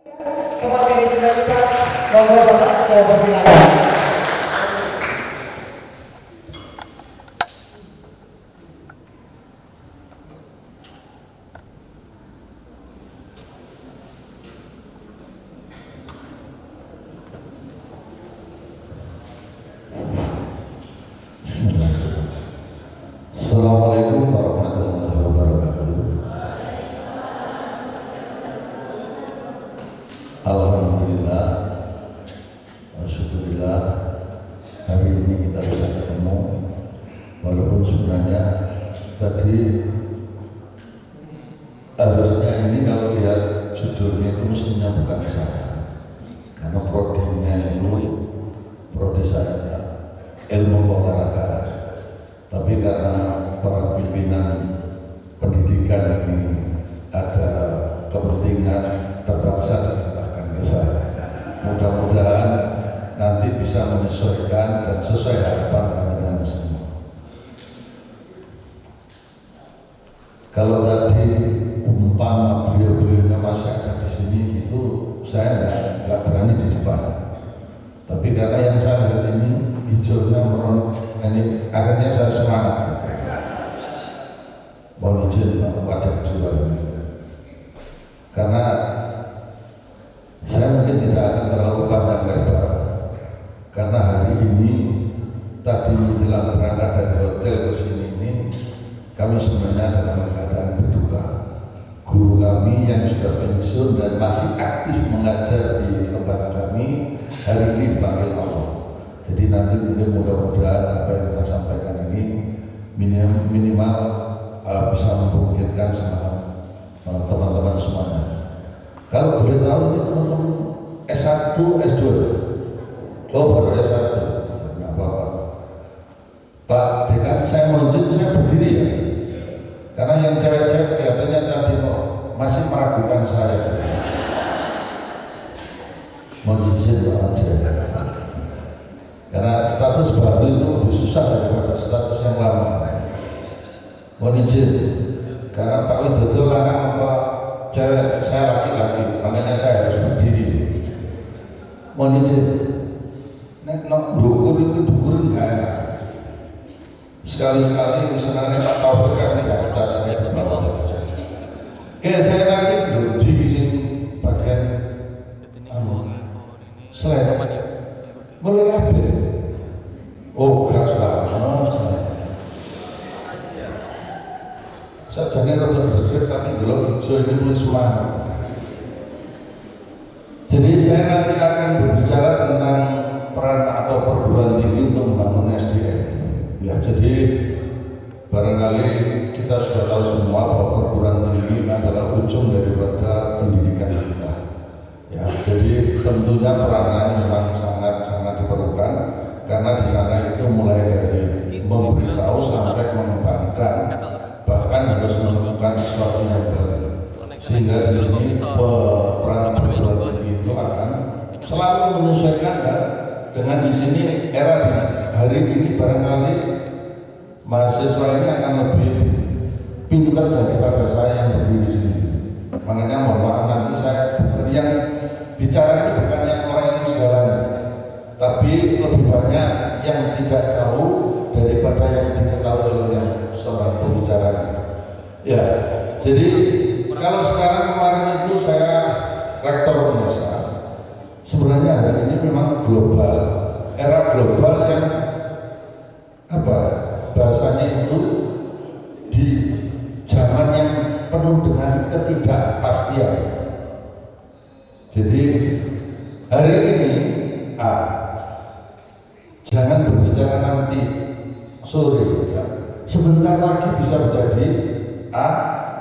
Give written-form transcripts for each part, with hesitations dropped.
Kepada kita, monggo Bapak saya persilakan. Assalamualaikum warahmatullahi wabarakatuh. Alhamdulillah, alhamdulillah hari ini kita bisa ketemu. Walaupun sebenarnya tadi harusnya ini kalau lihat judulnya itu mestinya bukan saya, karena prodinya itu prodi saya ilmu olahraga. Tapi karena para pimpinan pendidikan ini ada kepentingan terpaksa dilimpahkan ke saya. Mudah-mudahan nanti bisa menyesuaikan dan sesuai harapan panjenengan semua. Kalau tadi umpama beliau-beliaunya masih ada di sini itu saya nggak berani di depan. Tapi karena yang saya lihat ini hijaunya meron, ini akhirnya saya semangat. Mohon izin pada dua ini. Karena saya mungkin tidak akan terlalu panjang lebar. Karena hari ini tadi menjelang berangkat dari hotel ke sini ini kami sebenarnya dalam keadaan berduka. Guru kami yang sudah pensiun dan masih aktif mengajar di lembaga kami hari ini dipanggil Allah. Jadi nanti mungkin mudah-mudahan apa yang saya sampaikan ini minimal bisa membangkitkan semangat teman-teman semuanya. Kalau boleh tahu ini teman-teman S1, S2? Oh baru S1, nggak apa-apa. Pak Dekan, saya menuntut saya berdiri ya. Karena yang cewek-cewek kelihatannya tadi masih meragukan saya. Mau izin Pak Dekan. Karena status baru itu lebih susah daripada status yang lama. Mohon izin, karena Pak Widodo lanang apa cewek, saya laki-laki, makanya saya harus berdiri. Mohon izin, nek dukur itu dukur enggak enak. Sekali-sekali misalnya Pak Taufik kan di atas, saya di bawah saja. Saya nanti di sini bagian selain boleh apa? Oh, gak selamat. Sajane rada deket tapi delok hijau ini mulai semangat. Jadi saya nanti akan berbicara tentang peran atau perguruan tinggi untuk membangun SDM. Ya, jadi barangkali kita sudah tahu semua bahwa perguruan tinggi adalah ujung daripada pendidikan kita. Ya, jadi tentunya peranan memang sangat-sangat diperlukan karena di sana itu mulai dari memberitahu sampai mengembangkan, bahkan harus menemukan sesuatu yang baru. Sehingga di sini peran perguruan tinggi itu akan selalu menyesuaikan dengan di sini era di hari ini barangkali mahasiswa ini akan lebih pintar daripada saya yang berdiri di sini. Makanya mohon maaf nanti saya yang bicara ini bukan yang orang yang segalanya, tapi lebih banyak yang tidak tahu daripada yang diketahui oleh yang seorang pembicara. Ya, jadi kalau sekarang kemarin itu saya rektor UNESA, sebenarnya hari ini memang global, era global yang apa bahasanya itu di zaman yang penuh dengan ketidakpastian. Jadi hari ini jangan berbicara nanti sore ya. Sebentar lagi bisa menjadi A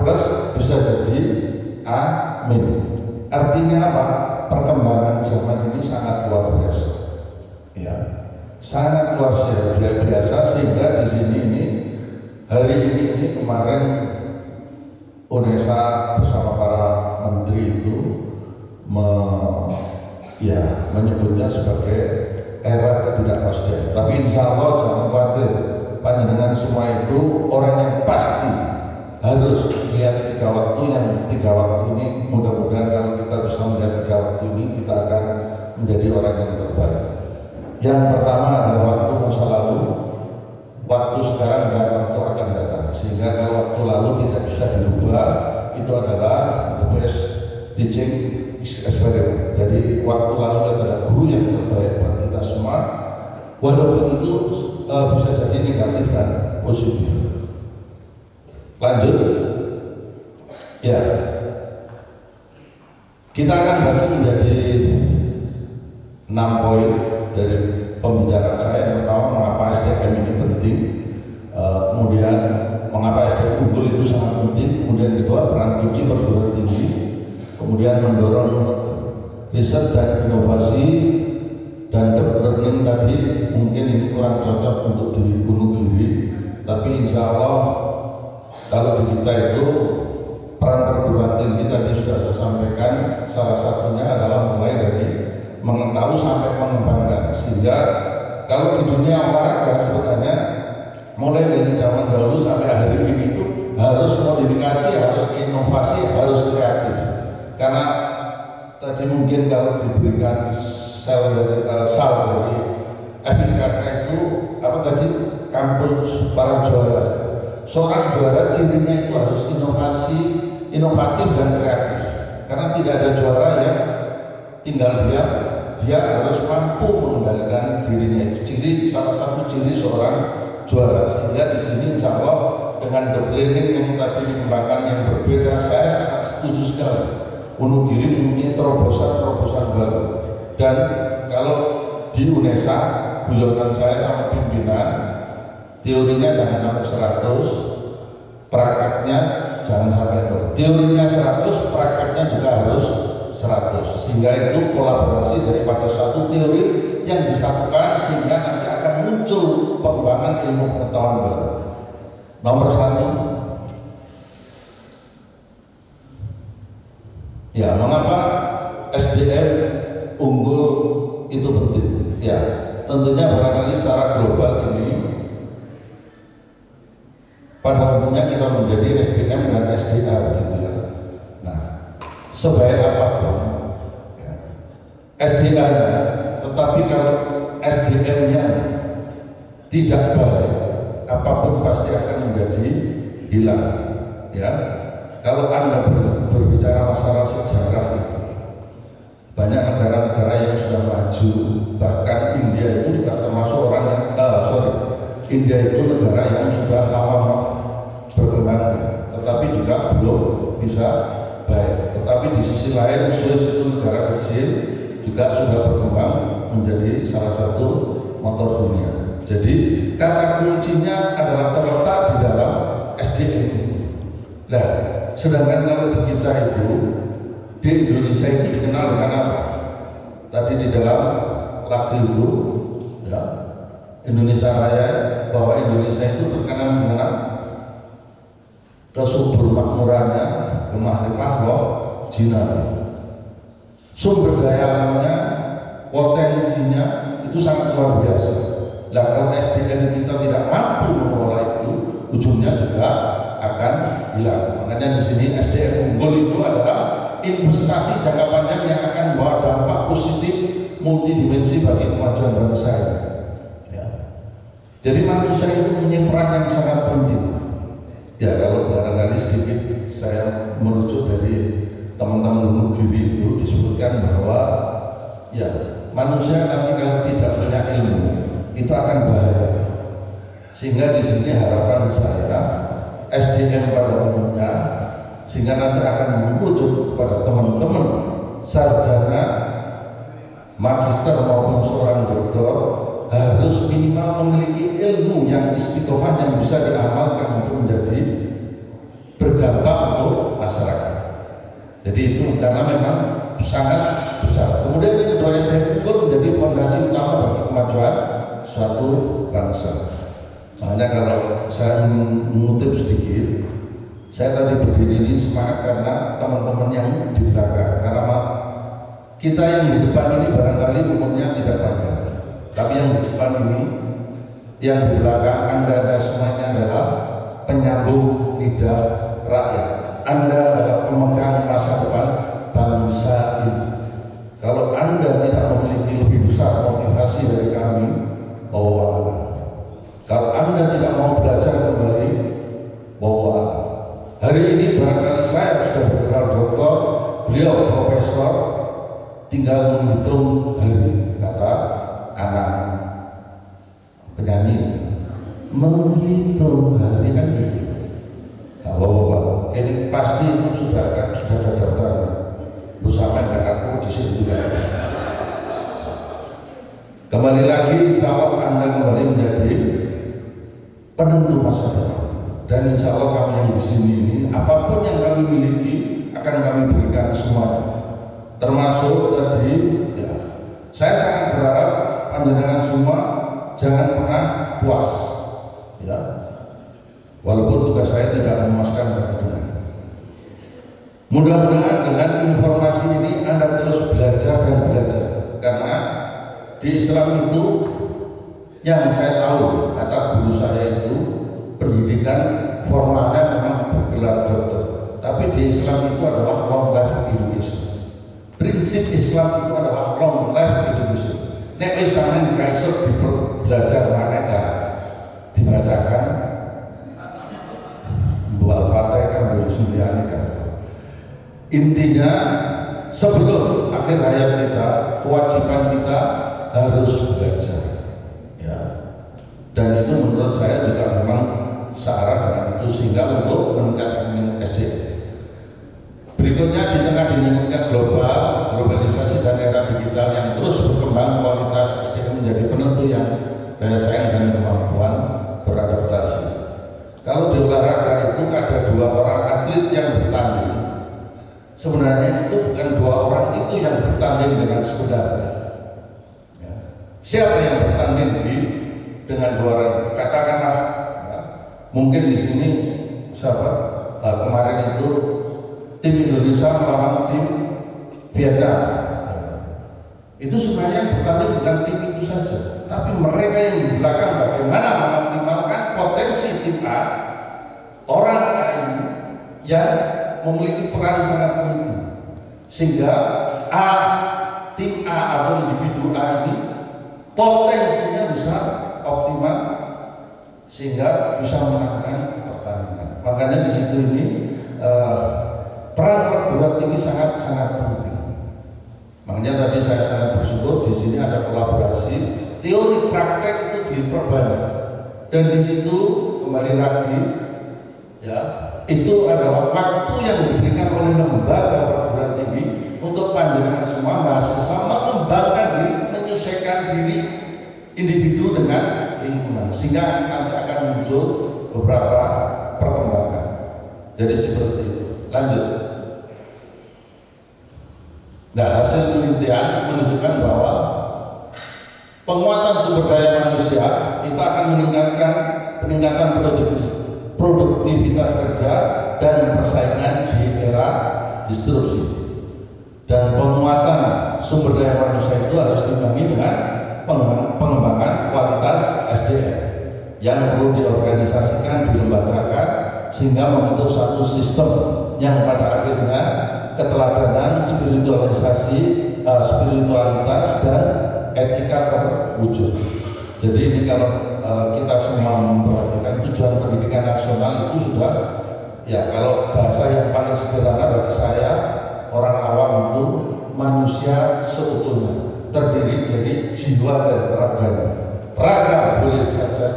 plus bisa jadi A min. Artinya apa? Perkembangan zaman ini sangat luar biasa. Ya, sangat luar biasa sehingga di sini ini hari ini kemarin UNESA bersama para menteri itu menyebutnya sebagai era ketidakpastian. Tapi insya Allah jangan khawatir, panjenengan semua itu orang yang pasti harus lihat tiga waktu ini mudah-mudahan kalau kita kita bisa melihat 3 waktu ini, kita akan menjadi orang yang terbaik. Yang pertama adalah waktu masa lalu, waktu sekarang dan waktu akan datang. Sehingga kalau waktu lalu tidak bisa dirubah, itu adalah the best teaching experience. Jadi waktu lalu adalah guru yang terbaik buat kita semua, walaupun itu bisa jadi negatif dan positif. Lanjut, ya, kita akan bagi menjadi 6 poin dari pembicaraan saya. Yang pertama, mengapa SDM ini penting, kemudian mengapa SDM unggul itu sangat penting, kemudian kedua, peran kunci perguruan tinggi, kemudian mendorong riset dan inovasi, dan deep learning tadi mungkin ini kurang cocok untuk di Wonogiri, tapi insya Allah kalau di kita itu peran perguruan tinggi tadi sudah saya sampaikan, salah satunya adalah mulai dari mengetahui sampai mengembangkan, sehingga kalau di dunia olahraga sebenarnya mulai dari zaman dahulu sampai hari ini itu harus modifikasi, harus inovasi, harus kreatif. Karena tadi mungkin kalau diberikan sel dari FIKK itu apa tadi, kampus para juara. Seorang juara cirinya itu harus inovasi, inovatif dan kreatif. Karena tidak ada juara yang tinggal diam, dia harus mampu mengendalikan dirinya. Itu ciri, salah satu ciri seorang juara. Sehingga di sini insya Allah dengan the planning yang tadi dikembangkan yang berbeda, saya sangat setuju sekali. Wonogiri mempunyai terobosan-terobosan baru. Dan kalau di UNESA, guyonan saya sama pimpinan, teorinya jangan sampai 100, prakteknya jangan sampai 0. Teorinya 100, prakteknya juga harus 100. Sehingga itu kolaborasi daripada satu teori yang disatukan, sehingga nanti akan muncul pengembangan ilmu pengetahuan baru. Nomor 1, ya, mengapa SDM unggul itu penting? Ya, tentunya barangkali secara global ini pada umumnya kita menjadi SDM dan SDA gitu ya. Nah, sebaik apapun ya, SDA-nya, tetapi kalau SDM-nya tidak baik, apapun pasti akan menjadi hilang. Ya, kalau Anda berbicara masalah sejarah itu, banyak negara-negara yang sudah maju, bahkan India itu juga termasuk orang yang India itu negara yang sudah lama berkembang, tetapi juga belum bisa baik. Tetapi di sisi lain, Swiss itu negara kecil juga sudah berkembang menjadi salah satu motor dunia. Jadi kata kuncinya adalah terletak di dalam SDM itu. Nah, sedangkan kalau di kita itu, di Indonesia itu dikenal dengan apa? Tadi di dalam lagu itu, ya, Indonesia Raya, bahwa Indonesia itu terkenal dengan kesubur makmurannya, kemahrifah loh, jinak. Sumber daya alamnya, potensinya itu sangat luar biasa. Nah, kalau SDM kita tidak mampu mengelola itu, ujungnya juga akan hilang. Makanya di sini SDM unggul itu adalah investasi jangka panjang yang akan membawa dampak positif multidimensi bagi kemajuan bangsa ini. Ya. Jadi manusia itu mempunyai peran yang sangat penting. Ya, kalau barangkali sedikit saya merujuk dari teman-teman Wonogiri itu disebutkan bahwa ya, manusia nanti kalau tidak punya ilmu itu akan bahaya. Sehingga di sini harapan saya SDM pada umumnya, sehingga nanti akan merujuk kepada teman-teman sarjana, magister maupun seorang doktor harus minimal memiliki ilmu yang istiqomah yang bisa diamalkan untuk menjadi berdampak untuk masyarakat. Jadi itu karena memang sangat besar. Kemudian yang kedua, SDM itu menjadi fondasi utama bagi kemajuan suatu bangsa. Makanya kalau saya mengutip sedikit, saya tadi berdiri ini semangat karena teman-teman yang di belakang. Karena kita yang di depan ini barangkali umurnya tidak panjang, tapi yang di depan ini, yang di belakang Anda semuanya adalah penyambung lidah rakyat. Anda adalah pemegang masa depan bangsa ini. Kalau Anda tidak memiliki lebih besar motivasi dari kami, bawa. Kalau Anda tidak mau belajar kembali, bawa. Hari ini barangkali saya sudah bergelar doktor, beliau profesor, tinggal menghitung hari, kata anak penyanyi, menghitung hari kan gitu. Bapak-bapak, ini pasti itu sudah ada daftarnya. Bersama dengan aku di sini juga. Kembali lagi, insya Allah Anda kembali menjadi penentu masa depan. Dan insya Allah kami yang di sini ini, apapun yang kami miliki akan kami berikan semuanya. Termasuk tadi, ya, saya sangat berharap panjenengan semua jangan pernah puas, ya. Walaupun tugas saya tidak memuaskan panjenengan. Mudah-mudahan dengan informasi ini Anda terus belajar dan belajar, karena di Islam itu yang saya tahu, kata guru saya itu pendidikan formalnya memang bergelar dokter, tapi di Islam itu adalah long life education. Prinsip Islam itu adalah long life education. Nek misalnya kaisar belajar mana dibacakan buat Al-Fatihah kan sembilan kan. Intinya sebelum akhir hayat kita, kewajiban kita harus belajar, ya. Dan itu menurut saya juga memang searah dengan itu, sehingga untuk meningkatkan SDM. Berikutnya, di tengah dinamika globalisasi dan era digital yang terus berkembang, kualitas SDM menjadi penentu yang daya saing dan kemampuan beradaptasi. Kalau di olahraga itu ada 2 orang atlet yang bertanding. Sebenarnya itu bukan 2 orang itu yang bertanding dengan sebenarnya. Ya. Siapa yang bertanding dengan 2 orang? Katakanlah, ya, mungkin di sini siapa? Kemarin itu tim Indonesia melawan tim Vietnam. Ya. Itu sebenarnya yang bertanding bukan tim itu saja, tapi mereka yang di belakang bagaimana mengoptimalkan potensi tim A, orang A ini yang memiliki peran sangat penting, sehingga tim A atau individu A ini potensinya bisa optimal sehingga bisa menangkan pertandingan. Makanya di situ ini peran perguruan tinggi sangat penting. Makanya tadi saya sangat bersyukur di sini ada kolaborasi, teori praktek itu diperbanyak, dan di situ kembali lagi, ya, itu adalah waktu yang diberikan oleh lembaga perguruan tinggi untuk panjenengan semua mahasiswa mengembangkan diri, menyesuaikan diri individu dengan lingkungan, sehingga nanti akan muncul beberapa perkembangan. Jadi seperti itu. Lanjut. Nah, hasil penelitian menunjukkan bahwa penguatan sumber daya manusia itu akan peningkatan produktivitas kerja dan persaingan di era disrupsi. Dan penguatan sumber daya manusia itu harus diimbangi dengan pengembangan kualitas SDM yang perlu diorganisasikan, dilembagakan, sehingga membentuk satu sistem yang pada akhirnya keteladanan, spiritualitas dan etika terwujud. Jadi ini kalau kita semua memperhatikan tujuan pendidikan nasional itu sudah, ya, kalau bahasa yang paling sederhana bagi saya, orang awam itu manusia seutuhnya, terdiri dari jiwa dan raganya. Raga boleh saja,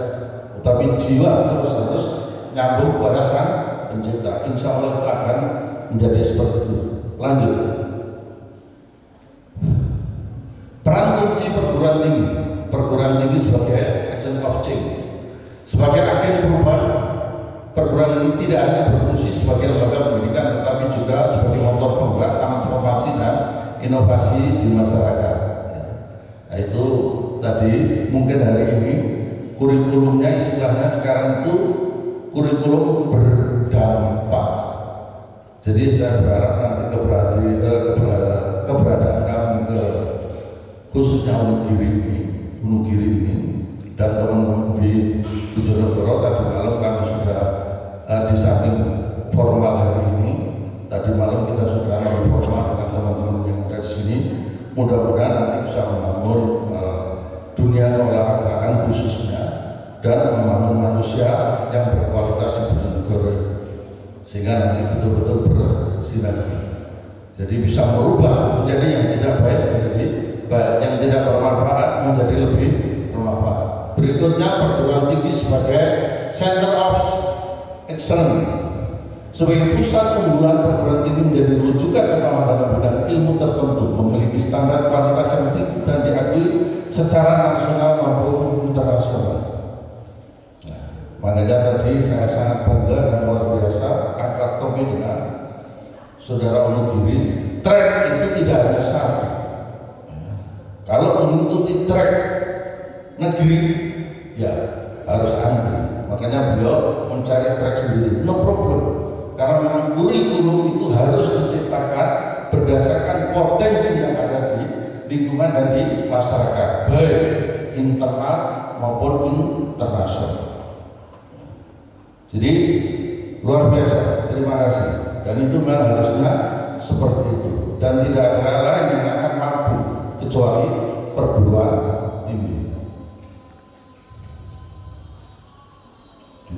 tapi jiwa terus harus nyambung pada Sang Pencipta. Insya Allah itu akan menjadi seperti itu. Lanjut. Peran kunci perguruan tinggi sebagai agent of change, sebagai agen perubahan. Perguruan tinggi tidak hanya berfungsi sebagai lembaga pendidikan, tetapi juga sebagai motor penggerak transformasi dan inovasi di masyarakat. Nah, itu tadi mungkin hari ini kurikulumnya istilahnya sekarang itu kurikulum berdampak. Jadi saya berharap nanti keberadaan kami khususnya Wonogiri ini dan teman-teman di Bojonegoro, tadi malam kami sudah di samping formal hari ini, tadi malam kita sudah formal dengan sehingga nanti betul-betul bersinergi. Jadi bisa merubah menjadi yang tidak baik menjadi baik, yang tidak bermanfaat menjadi lebih bermanfaat. Berikutnya perguruan tinggi sebagai center of excellence. Sebagai pusat unggulan, perguruan tinggi menjadi rujukan utama dalam bidang ilmu tertentu, memiliki standar kualitas yang tinggi dan diakui secara nasional maupun internasional. Nah, makanya tadi saya sangat bangga dan luar biasa angkat topi dengan Saudara Wonogiri. Track itu tidak hanya satu. Kalau mengikuti track negeri, ya harus antri. Makanya beliau mencari track sendiri. No problem. Karena memang kurikulum itu harus diciptakan berdasarkan potensi yang ada di lingkungan dan di masyarakat, baik internal maupun internasional. Jadi luar biasa, terima kasih. Dan itu memang harusnya seperti itu. Dan tidak ada hal lain yang akan mampu kecuali perguruan tinggi.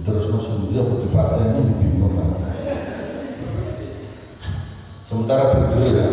Terus musuh dia berdebatnya ini bingung kan. Sementara berdua ya.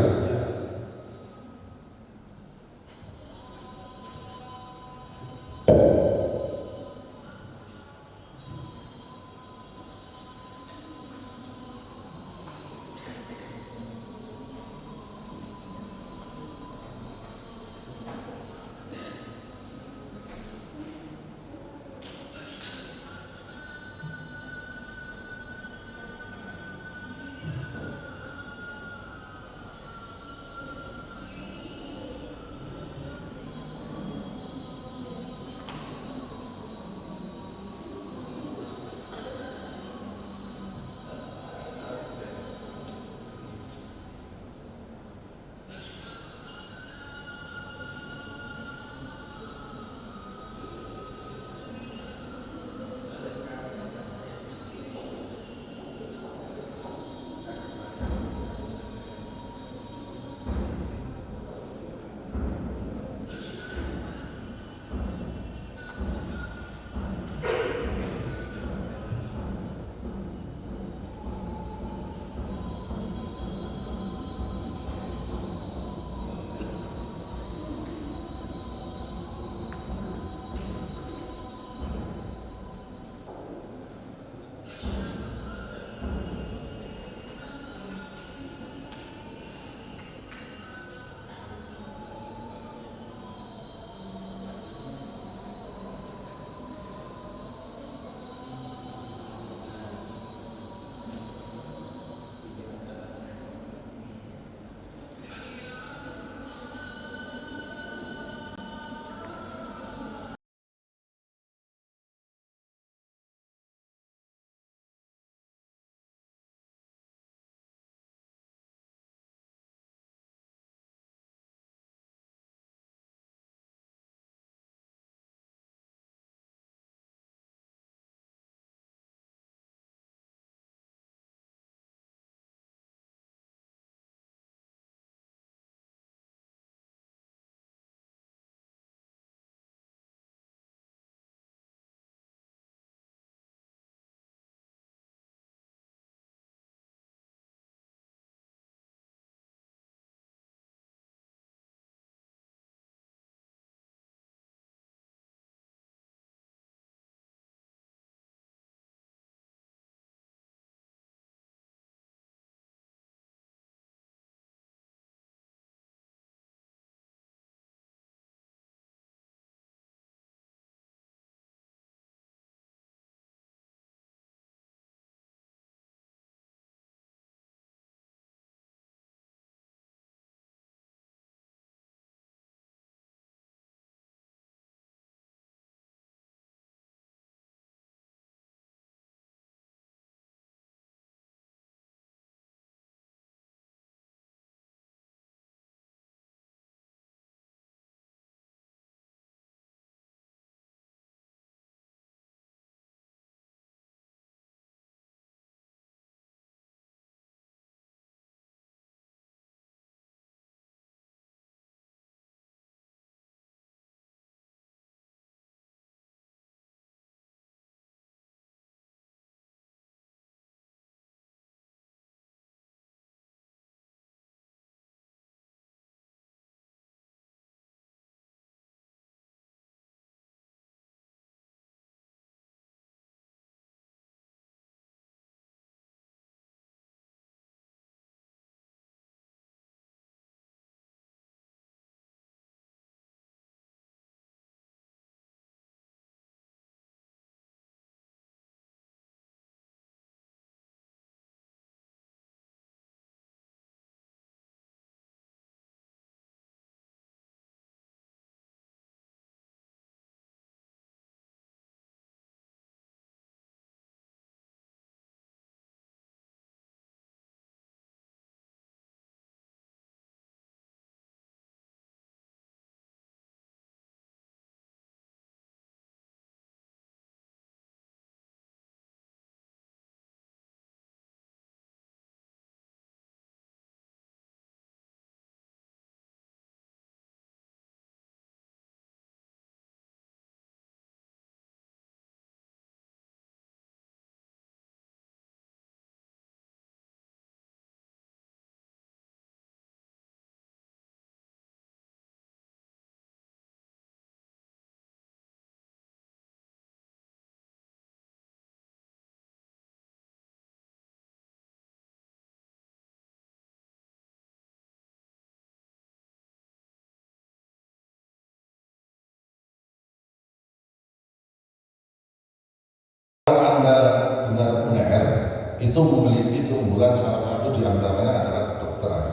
itu memiliki keunggulan, salah satu diantaranya adalah kedokteran.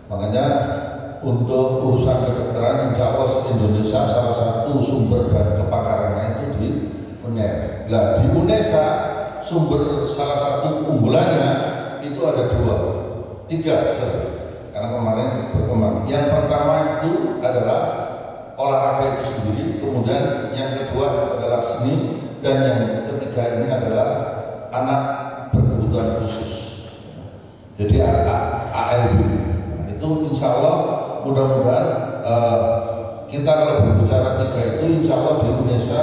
Makanya untuk urusan kedokteran, insya Allah Indonesia salah satu sumber dan kepakarannya itu di UNER. Nah di UNESA sumber salah satu keunggulannya itu ada 2, 3, karena kemarin berkembang. Yang pertama itu adalah olahraga itu sendiri, kemudian yang kedua adalah seni, dan yang ketiga ini adalah anak berkebutuhan khusus. Jadi ALB. Nah, itu insya Allah mudah-mudahan kita kalau berbicara 3 itu insya Allah di Indonesia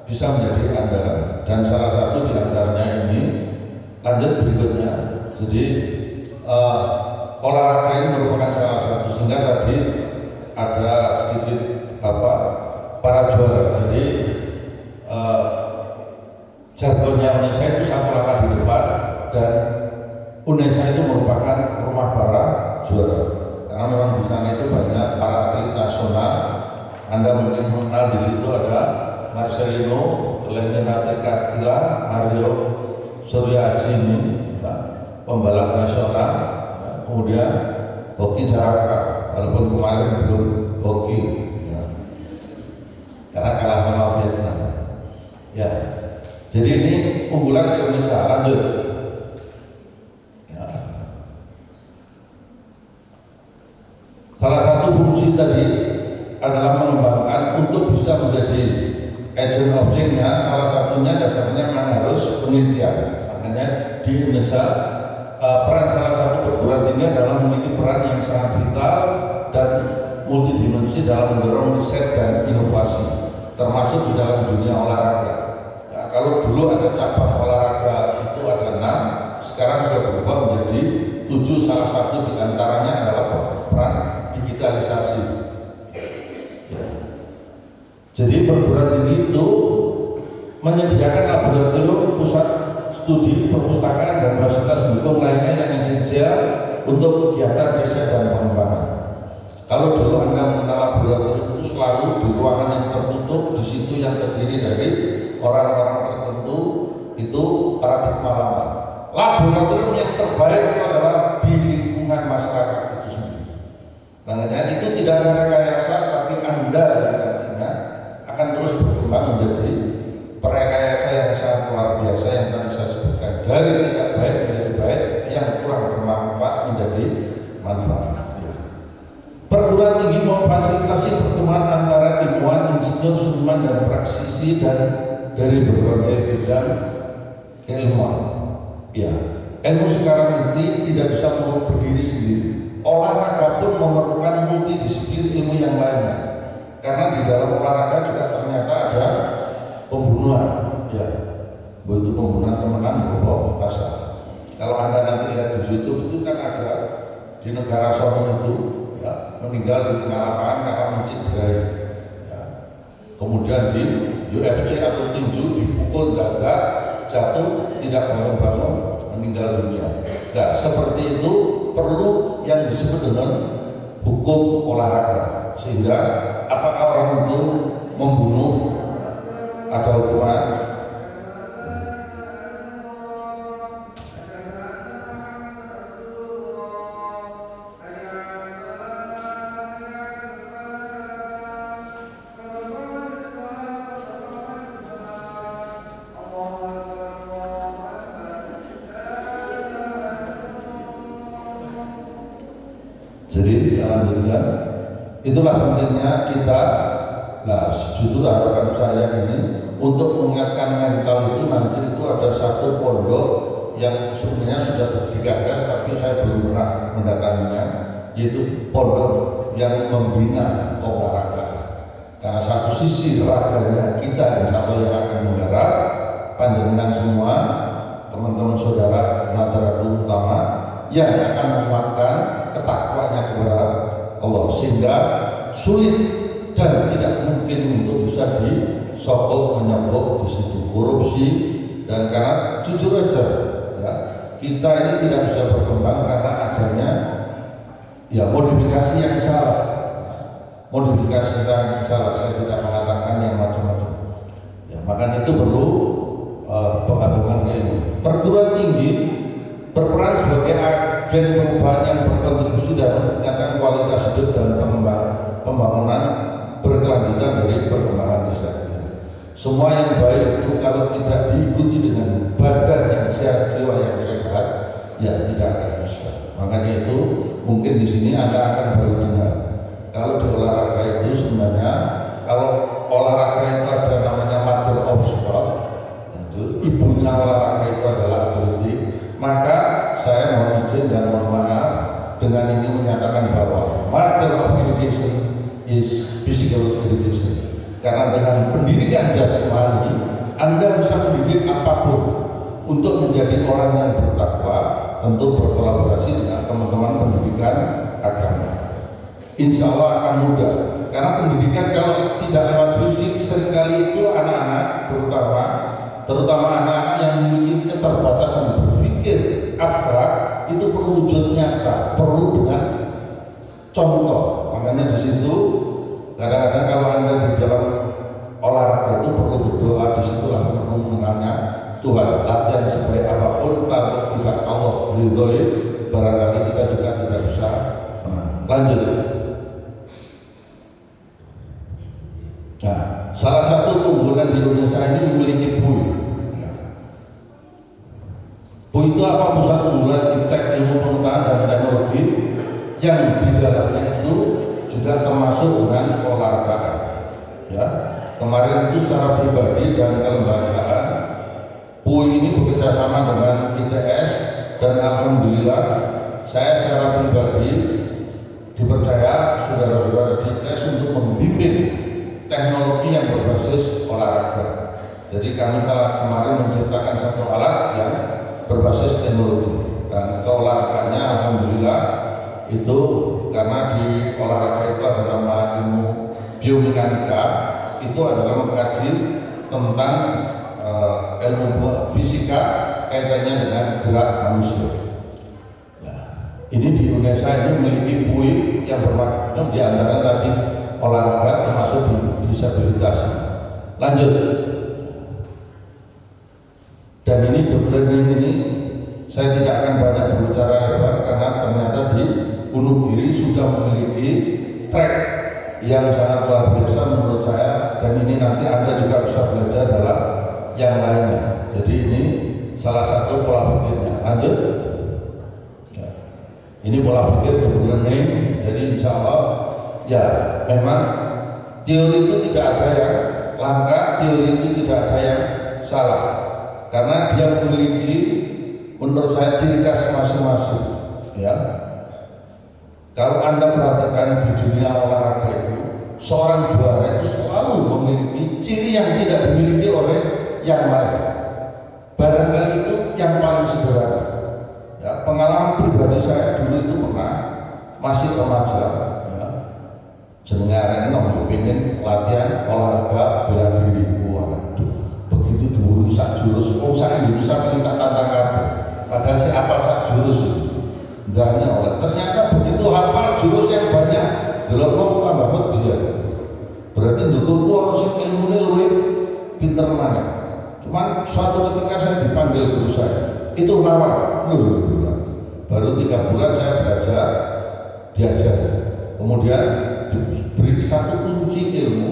bisa menjadi andalan. Dan salah satu di antaranya ini, lanjut berikutnya. Jadi olahraga ini merupakan salah satu, sehingga tadi ada sedikit para juara. Jadi jargonnya UNESA itu 1 langkah di depan, dan UNESA itu merupakan rumah para juara. Karena memang di sana itu banyak para atlet nasional. Anda mungkin mengenal di situ ada Marcelino, Lenina Trikartila, Mario Suryaji ini, ya, pembalap nasional. Ya, kemudian hoki Caraka, walaupun kemarin belum hoki, ya, karena kalah sama Vietnam. Ya, jadi ini unggulan di Indonesia. Lanjut. Ya. Salah satu fungsi tadi adalah mengembangkan untuk bisa menjadi agent of change-nya. Salah satunya dasarnya memang harus penelitian. Makanya di Indonesia peran salah satu perguruan tinggi adalah memiliki peran yang sangat vital dan multidimensi dalam mendorong riset dan inovasi, termasuk di dalam dunia olahraga. Ya, kalau dulu ada cabang olahraga itu ada 6, sekarang sudah berubah menjadi 7. Salah satu diantaranya adalah peran digitalisasi. Ya. Jadi perguruan tinggi itu menyediakan laboratorium, pusat studi, perpustakaan, dan fasilitas pendukung lainnya yang esensial untuk kegiatan riset dan pengembangan. Kalau dulu Anda mengenal laboratorium itu selalu di ruangan yang tertutup, di situ yang terdiri dari orang-orang tertentu, itu paradigma lama. Laboratorium yang terbaik itu adalah di lingkungan masyarakat itu sendiri. Makanya itu tidak ada rekayasa, tapi Anda yang nantinya akan terus berkembang menjadi perekayasa yang sangat luar biasa yang tadi saya sebutkan, dari tidak baik menjadi baik, yang kurang bermanfaat menjadi manfaat. Perguruan tinggi memfasilitasi pertemuan antara ilmuwan, insinyur, seniman, dan praktisi dan dari berbagai bidang keilmuan. Ya, ilmu sekarang ini tidak bisa berdiri sendiri. Olahraga pun memerlukan multidisiplin ilmu yang lainnya. Karena di dalam olahraga juga ternyata ada pembunuhan, ya, begitu pembunuhan temenan berapa pasal. Kalau Anda nanti lihat di situ itu kan ada di negara Sono itu, ya, meninggal di tengah lapangan karena mencederai. Ya. Kemudian di UFC atau tinju dipukul dada, jatuh tidak bangun-bangun, meninggal dunia. Nah, seperti itu perlu yang disebut dengan hukum olahraga, sehingga apakah orang itu membunuh ada hukuman. Jadi selanjutnya itulah pentingnya kita. Nah, justru harapan saya ini untuk mengingatkan mental itu, nanti itu ada satu pondok yang sebenarnya sudah digagas tapi saya belum pernah mendatanginya, yaitu pondok yang membina olahraga. Karena satu sisi raganya kita insya Allah yang akan menggarap, panjenengan semua teman-teman saudara Nahdlatul Ulama yang akan menguatkan ketakwaannya kepada Allah, sehingga sulit dan tidak mungkin untuk bisa disogok menyogok di situ korupsi. Dan karena jujur aja ya, kita ini tidak bisa berkembang karena adanya ya modifikasi yang salah. Modifikasi yang salah, saya tidak mengatakan yang macam-macam. Ya, maka itu perlu pengagungan ilmu. Perguruan tinggi berperan sebagai agen perubahan yang berkontribusi dalam meningkatkan kualitas hidup dan pembangunan berkelanjutan dari perkembangan masyarakat. Semua yang baik itu kalau tidak diikuti dengan badan yang sehat, jiwa yang sehat, ya tidak akan bisa. Makanya itu mungkin di sini Anda akan baru dengar kalau di olahraga itu sebenarnya kalau olahraga itu ada namanya mother of sport, itu ibunya olahraga itu adalah atletik. Maka saya mohon izin dan mohon maaf dengan ini menyatakan bahwa mother of education is physical education. Karena dengan pendidikan jasmani Anda bisa mendidik apapun untuk menjadi orang yang bertakwa, tentu berkolaborasi dengan teman-teman pendidikan agama. Insya Allah akan mudah. Karena pendidikan kalau tidak lewat fisik seringkali itu anak-anak terutama anak-anak yang memiliki keterbatasan berpikir abstrak itu perlu wujud nyata, perlu dengan contoh. Makanya di situ kadang-kadang kalau Anda di dalam olahraga itu perlu berdoa, di situ perlu mengenalnya Tuhan. Latihan sebaik apapun kalau tidak Allah ridhoi, barangkali kita juga tidak bisa menang. Lanjut. Nah, salah satu keunggulan di Indonesia ini memiliki PUI. PUI itu apa? Pusat unggulan Iptek Ilmu Pengetahuan dan Teknologi yang di dalamnya itu juga termasuk dengan keolahragaan. Ya, kemarin itu secara pribadi dan kelembagaan PUI ini bekerja sama dengan ITS dan alhamdulillah saya secara pribadi dipercaya saudara-saudara di ITS untuk membimbing teknologi yang berbasis olahraga. Jadi kami telah kemarin menciptakan satu alat yang berbasis teknologi dan keolahragaannya alhamdulillah itu karena di olahraga itu ada nama ilmu biomekanika, itu adalah mengkaji tentang ilmu fisika kaitannya dengan gerak manusia. Nah, ini di Indonesia ini memiliki PUI yang bermacam di antara tadi olahraga termasuk disabilitas. Lanjut. Dan ini learning ini saya tidak akan banyak berbicara lebar karena ternyata di Wonogiri sudah memiliki track yang sangat luar biasa menurut saya, dan ini nanti Anda juga bisa belajar dalam yang lainnya. Jadi ini salah satu pola pikirnya. Lanjut. Ya. Ini pola pikir learning. Jadi insya Allah ya memang teori itu tidak ada yang langka, teori itu tidak ada yang salah, karena dia memiliki menurut saya ciri khas masing-masing. Ya, kalau Anda perhatikan di dunia olahraga itu seorang juara itu selalu memiliki ciri yang tidak dimiliki oleh yang lain. Barangkali itu yang paling sederhana. Ya, pengalaman pribadi saya dulu itu pernah masih remaja. Jenengan nom pengen latihan olahraga bela diri. Waduh, begitu dulu sak jurus, sak Indonesia pengen tak tantang kabeh. Padahal saya hafal sak jurus itu. Ndahnya oleh. Ternyata begitu hafal jurus yang banyak, delok wong tambah wedi. Berarti ndukungku ono sing ilmune luwih pinter maneh. Cuman suatu ketika saya dipanggil guru saya, itu lawan. Baru 3 bulan saya belajar, diajar. Kemudian diberi satu kunci ilmu,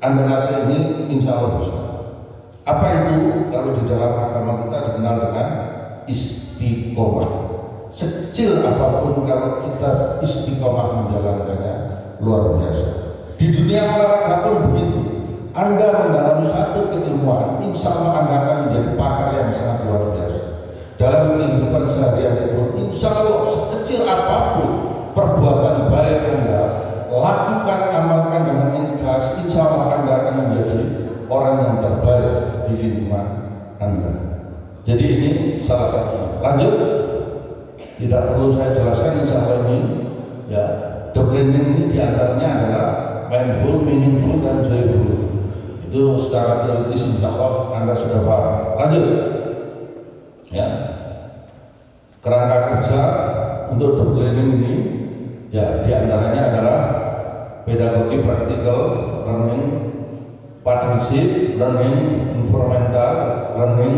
Anda latih ini insya Allah bisa. Apa itu? Kalau di dalam agama kita dikenal dengan istiqomah. Sekecil apapun kalau kita istiqomah menjalankannya luar biasa. Di dunia olahraga pun begitu. Anda mendalami satu keilmuan, insya Allah Anda akan menjadi pakar yang sangat luar biasa. Dalam kehidupan sehari-hari pun, insya Allah sekecil apapun perbuatan baik Anda lakukan, amalkan dengan ikhlas, insya Allah Anda akan menjadi orang yang terbaik di lingkungan Anda. Jadi ini salah satunya. Lanjut, tidak perlu saya jelaskan, insya Allah ini ya, the blending ini diantaranya adalah mindful, meaningful, dan joyful. Itu secara teoritis insya Allah Anda sudah paham. Lanjut ya, kerangka kerja untuk the blending ini ya diantaranya adalah pedagogi praktikal, learning, partnership, learning, environmental, learning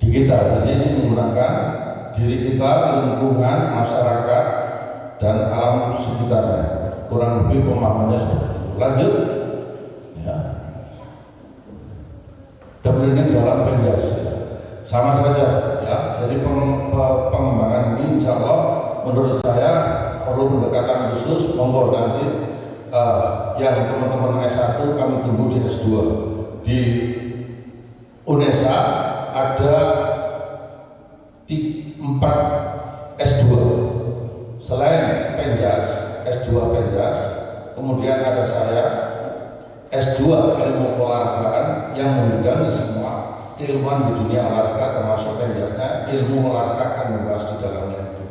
digital. Jadi ini menggunakan diri kita, lingkungan, masyarakat, dan alam sekitarnya. Kurang lebih pemahamannya seperti itu. Lanjut, ya. Double learning dalam penjas sama saja, ya. Jadi pengembangan ini insya Allah menurut saya perlu pendekatan khusus. Monggo nanti yang teman-teman S1 kami tunggu di S2. Di UNESA ada 4 S2 selain penjas, S2 penjas, kemudian ada saya S2 ilmu olahragaan yang mengundang semua ilmuwan di dunia olahraga termasuk penjasnya. Ilmu olahraga akan membahas di dalamnya itu.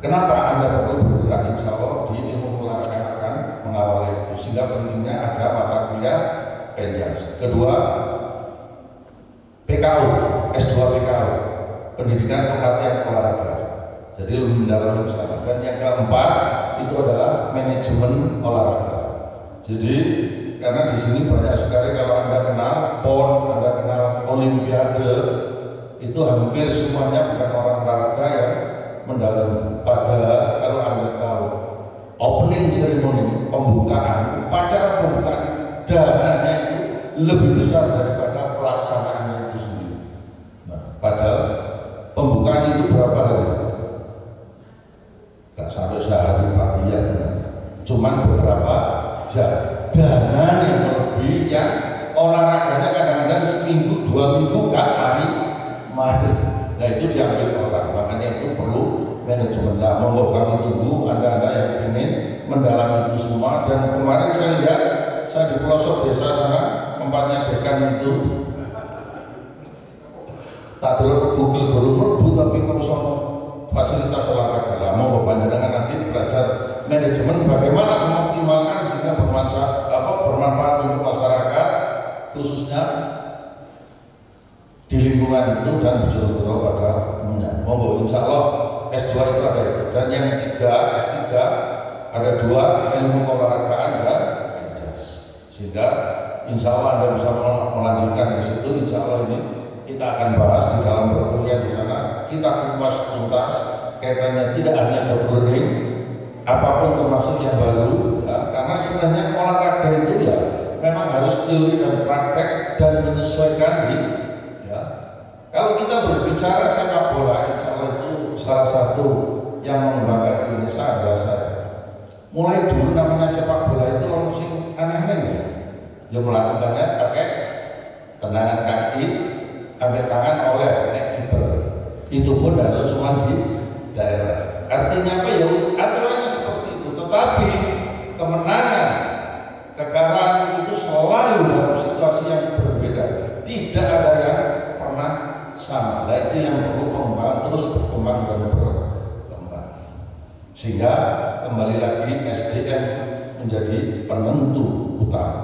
Kenapa Anda perlu bergerak? Insya Allah di ilmu olahraga akan mengawali itu, sehingga pentingnya ada mata kuliah penjas. Kedua, PKU, S2 PKU, pendidikan kepelatihan olahraga. Jadi lebih mendalami ke sana. Dan yang keempat itu adalah manajemen olahraga. Jadi karena di sini banyak sekali, kalau Anda kenal PON, Anda kenal Olimpiade, itu hampir semuanya bukan orang olahraga yang mendalami. Padahal kalau Anda tahu opening ceremony, pembukaan, upacara pembukaan itu dananya itu lebih besar daripada pelaksanaannya itu sendiri. Nah, padahal pembukaan itu berapa hari? Gak sampai sehari pagi ya, cuman beberapa jam. Dananya lebih, yang olahraganya kadang-kadang seminggu 2 minggu gak mari. Nah itu diambil orang, makanya itu perlu manajemen. Nah, monggo kami tunggu Anda yang ingin mendalami itu semua. Dan kemarin saya lihat, saya di pelosok desa sana, tempatnya dekan itu tak terlalu Google baru merebut, tapi kalau soal fasilitas olahraga lah, monggo panjenengan nanti belajar manajemen bagaimana mengoptimalkan sehingga bermanfaat untuk masyarakat, khususnya di lingkungan itu, dan berjuru-juru pada umumnya. Monggo, insya Allah S2 itu ada itu. Dan yang 3, S3 ada 2, ilmu keolahragaan dan penjas. Sehingga insya Allah Anda bisa melanjutkan ke situ. Insya Allah ini kita akan bahas di dalam berkuliah di sana. Kita kupas tuntas kaitannya, tidak hanya double learning, apapun termasuk yang baru, ya. Karena sebenarnya olahraga itu ya memang harus teori dan praktek dan menyesuaikan di, ya. Kalau kita berbicara sepak bola, insya Allah itu salah satu yang mengembangkan Indonesia adalah saya. Mulai dulu namanya sepak bola itu orang sing aneh-aneh ya. Dia melakukannya pakai tendangan kaki, ambil tangan oleh kiper. Itu pun harus cuma di daerah. Artinya apa ya? Aturannya seperti itu. Tetapi kemenangan, kekalahan itu selalu dalam situasi yang berbeda. Tidak ada yang pernah sama. Nah itu yang perlu pengembangan, terus berkembang dan berkembang. Sehingga kembali lagi SDM menjadi penentu utama.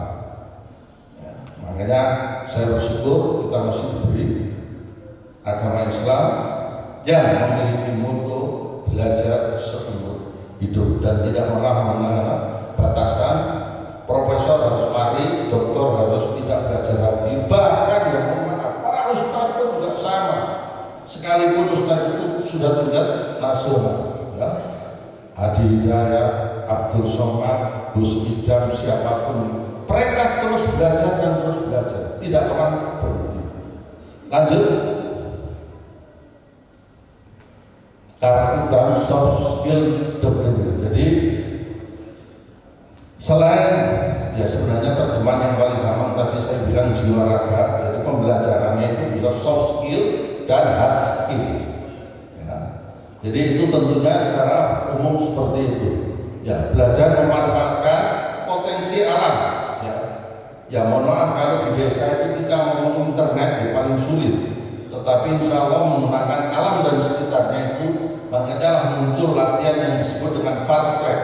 Ya, makanya saya bersyukur kita masih diberi agama Islam yang memiliki mutu belajar seumur hidup dan tidak pernah mengenal batasan. Profesor harus mari, doktor harus tidak belajar lagi, bahkan yang memaaf para ustadz pun juga sama. Sekalipun ustadz itu sudah tingkat nasional, ya. Hadi Hidayat, Abdul Somad, Gus Idam, siapapun, mereka terus belajar dan terus belajar, tidak pernah berhenti. Lanjut. Karakter dan soft skill development. Jadi selain ya sebenarnya terjemahan yang paling gampang tadi saya bilang jiwa raga. Jadi pembelajarannya itu bisa soft skill dan hard skill. Ya. Jadi itu tentunya secara umum seperti itu. Ya, belajar memanfaatkan potensi alam. Ya mohon maaf kalau di desa itu kita ngomong internet ya paling sulit. Tetapi insya Allah menggunakan alam dan sekitarnya itu, makanya muncul latihan yang disebut dengan fast track.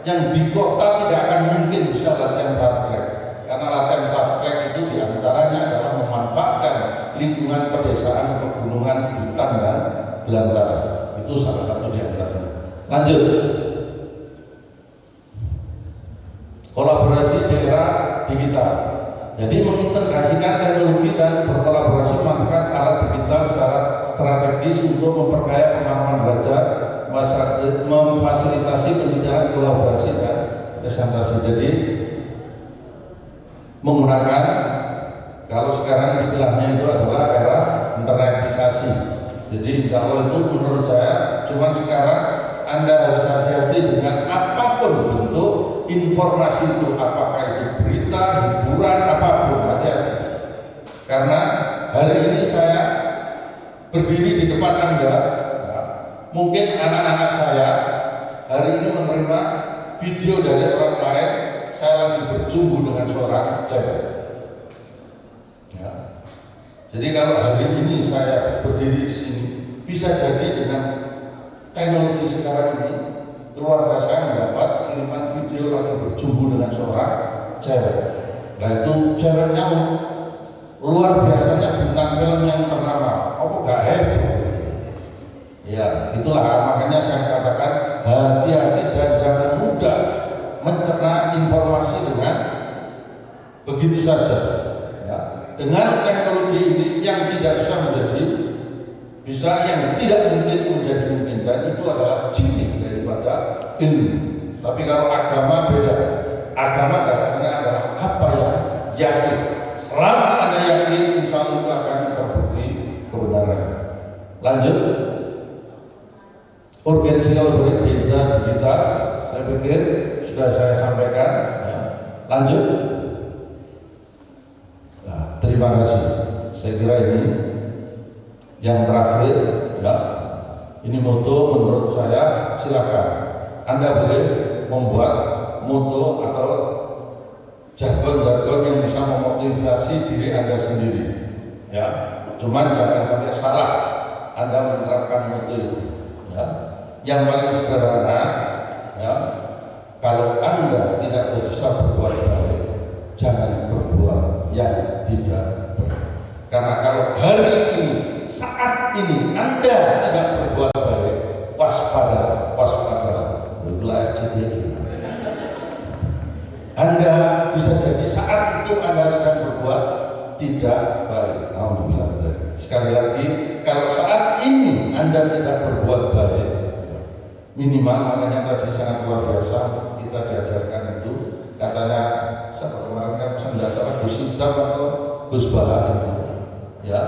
Yang di kota tidak akan mungkin bisa latihan fast track, karena latihan fast track itu diantaranya adalah memanfaatkan lingkungan pedesaan, pegunungan, hutan dan belantara. Itu salah satu diantaranya. Lanjut. Kolaborasi di era digital. Jadi mengintegrasikan teknologi dan strategis untuk memperkaya pengalaman belajar masyarakat, memfasilitasi pendidikan kolaborasi dan presentasi. Jadi menggunakan, kalau sekarang istilahnya itu adalah era internetisasi. Jadi insya Allah itu menurut saya, cuman sekarang Anda harus hati-hati dengan apapun bentuk informasi itu, apakah itu berita, hiburan, apapun, hati-hati. Karena hari ini saya berdiri di depan Anda, mungkin anak-anak saya hari ini menerima video dari orang lain, saya lagi berjumpa dengan seorang cewek. Ya. Jadi kalau hari ini saya berdiri di sini, bisa jadi dengan teknologi sekarang ini, keluarga saya mendapat kiriman video lagi berjumpa dengan seorang cewek. Nah itu ceweknya luar biasanya bintang film yang ternama. Apa gak heboh? Ya, itulah makanya saya katakan hati-hati dan jangan mudah mencerna informasi dengan begitu saja. Ya, dengan teknologi ini yang tidak bisa menjadi bisa, yang tidak mungkin menjadi mungkin, dan itu adalah ciri daripada ilmu. Tapi kalau agama beda. Agama dasarnya adalah apa yang yakin. Selama Anda yakin, insya Allah itu akan terbukti kebenaran. Lanjut. Urgensi algoritma digital, saya pikir sudah saya sampaikan. Ya. Lanjut. Nah, terima kasih. Saya kira ini yang terakhir. Ya. Ini moto menurut saya, silakan Anda boleh membuat moto atau jargon-jargon yang bisa memotivasi diri Anda sendiri. Ya, cuman jangan sampai salah Anda menerapkan moto itu. Ya. Yang paling sederhana, ya, kalau Anda tidak bisa berbuat baik, jangan berbuat yang tidak baik. Karena kalau hari ini, saat ini Anda tidak berbuat baik, waspada, waspada. Itulah RCTI. Anda bisa jadi saat itu Anda sedang berbuat tidak baik. Alhamdulillah. Sekali lagi, kalau saat ini Anda tidak berbuat baik, minimal, makanya tadi sangat luar biasa kita diajarkan itu, katanya siapa kemarin kan saya tidak salah Gus Idam atau Gus Baha itu, ya,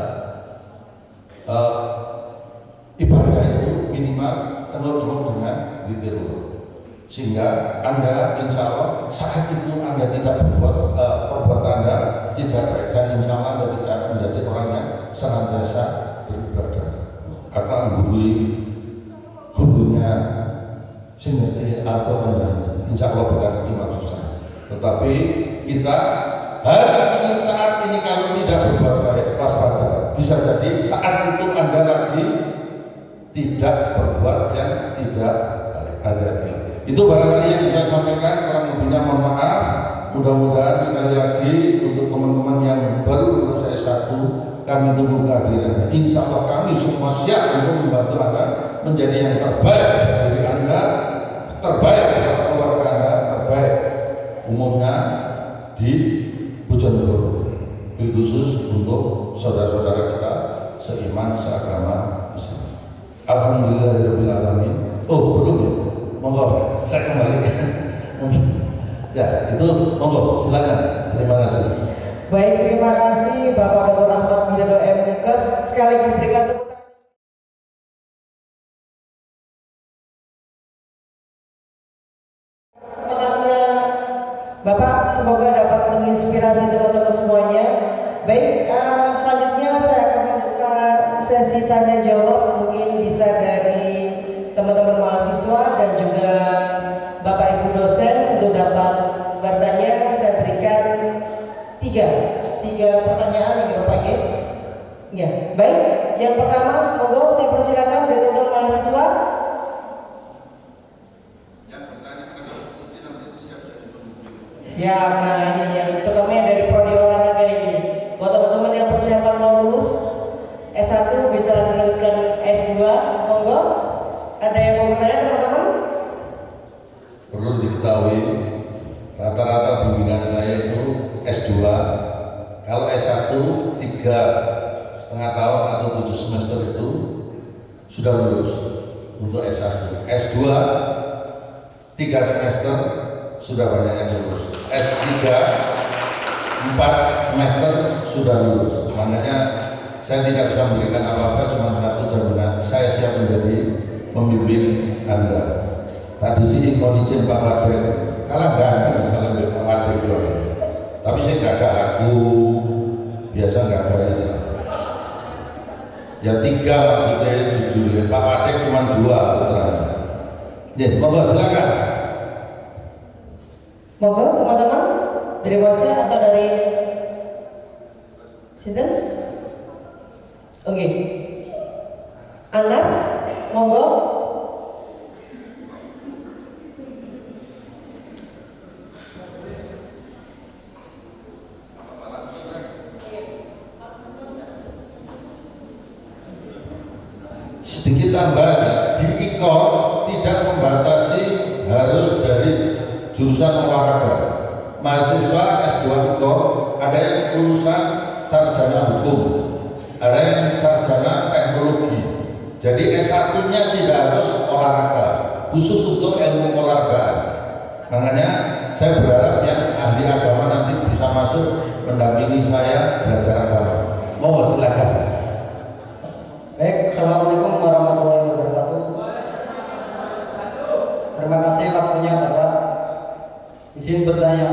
ibadah itu minimal penuh dengan zikirullah, sehingga Anda insya Allah saat itu Anda tidak berbuat perbuatan Anda tidak baik, dan insya Allah Anda tidak menjadi orang yang senantiasa beribadah. Kata gurunya sineti Al-Quran, dan insya Allah bukan itu maksud saya. Tetapi kita hari ini, saat ini kalau tidak berbuat baik, waspada. Bisa jadi saat itu Anda lagi tidak berbuat yang tidak baik. Hati-hati. Itu barangkali yang bisa saya sampaikan, kurang lebihnya mohon maaf. Mudah-mudahan sekali lagi untuk teman-teman yang baru lulus S1, kami tunggu kehadirannya. Insya Allah kami semua siap untuk membantu Anda menjadi yang terbaik dari Anda, terbaik untuk keluarga Anda, terbaik umumnya di Bojonegoro, bil khusus untuk saudara-saudara kita seiman seagama Islam. Alhamdulillahirabbil alamin. Oh, belum ya? Monggo, saya kembalikan. Ya, itu monggo, silakan. Terima kasih. Baik, terima kasih Bapak Dr. Ahmad Widodo M.Kes. Sekali lagi berikan tepuk tangan. Semangatnya Bapak semoga dapat menginspirasi teman-teman semuanya. Baik, selanjutnya saya akan membuka sesi tanya jawab, mungkin bisa dari teman-teman mahasiswa dan juga Bapak Ibu dosen untuk dapat bertanya. Saya berikan tiga pertanyaan ini Bapak ya. Ya, baik. Yang pertama, monggo saya persilakan dari teman-teman mahasiswa. Siap, nah ini yang terutama dari prodi olahraga ini. Buat teman-teman yang persiapan mau lulus S1 bisa lanjutkan S2, monggo. Ada yang mau bertanya teman-teman? Perlu diketahui, rata-rata bimbingan saya itu S2. Kalau S1 3,5 tahun atau 7 semester itu sudah lulus untuk S1, S2 3 semester sudah banyak yang lulus, S3 4 semester sudah lulus. Makanya saya tidak bisa memberikan apa-apa, cuma satu jaminan, saya siap menjadi pembimbing Anda. Tadi sih mau izin Pak Wadil, kalau enggak bisa lebih Pak Wadil dulu. Tapi saya gagah aku, biasa gagah aja. Ya 3 maksudnya judulnya, Pak Wadil cuma 2 putranya. Ya, monggo silakan. Monggo teman-teman dari Wasya atau dari Sinten? Oke. Anas, monggo. Sedikit tambahan, di IKOR tidak membatasi harus dari jurusan olahraga. Mahasiswa S2 IKOR ada yang lulusan sarjana hukum, ada yang sarjana teknologi. Jadi S1-nya tidak harus olahraga, khusus untuk ilmu olahraga. Makanya saya berharap yang ahli agama nanti bisa masuk mendampingi saya belajar agama. Mau silakan. Baik, Assalamualaikum warahmatullahi wabarakatuh. Terima kasih waktunya Bapak. Izin bertanya.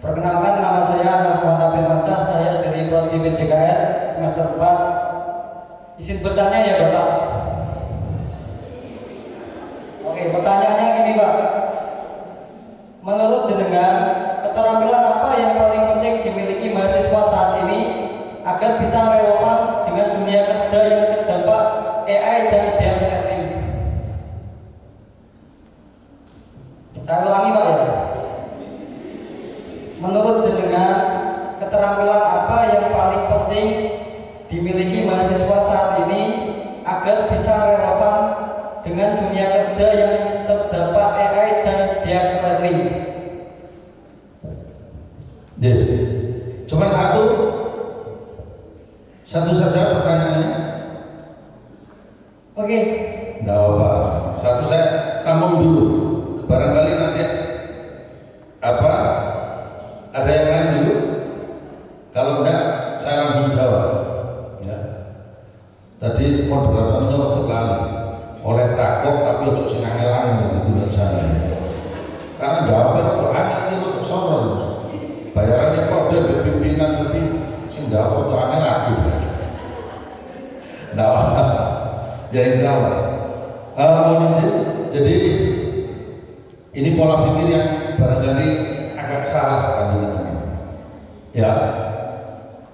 Perkenalkan, nama saya Anas Muhammad Firmansyah, saya dari Prodi PJKR semester 4. Izin bertanya ya Bapak. Oke, pertanyaannya gini Pak. Menurut jenengan, keterampilan apa yang paling penting dimiliki mahasiswa saat ini agar bisa relevan dengan dunia kerja yang terdampak AI dan deep learning? Saya ulangi Pak ya. Menurut jenengan, keterampilan apa yang paling penting dimiliki mahasiswa saat ini agar bisa relevan dengan dunia kerja yang terdampak AI dan deep learning? Cuma satu saja pertanyaannya. Oke. Enggak apa-apa. Satu saya tampung dulu. Barangkali nanti ada yang lain dulu. Kalau enggak, saya langsung jawab. Ya. Tadi moderatornya waktu lalu oleh takut tapi ojo sing angel-angel gitu misalnya. Karena jawabnya waktu angel itu sono. Bayarannya kode pimpinan tapi sing jawab waktu angel aku. Enggak apa-apa. Ya insya Allah. Jadi ini pola pikir yang barangkali agak salah tadi. Ya,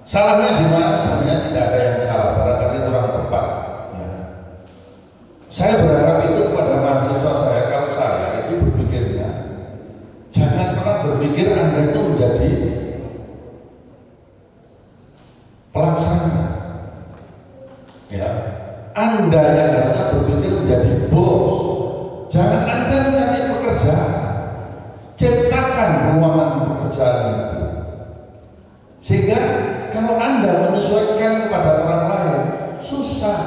salahnya di mana? Sebenarnya tidak ada yang salah, barangkali kurang tepat. Ya. Saya berharap itu kepada mahasiswa saya, kalau saya itu berpikirnya, jangan pernah berpikir Anda itu menjadi pelaksana. Ya, Anda yang harusnya berpikir menjadi bos. Jangan Anda mencari pekerjaan, ciptakan peluang pekerjaan itu. Sehingga kalau Anda menyesuaikan kepada orang lain, susah.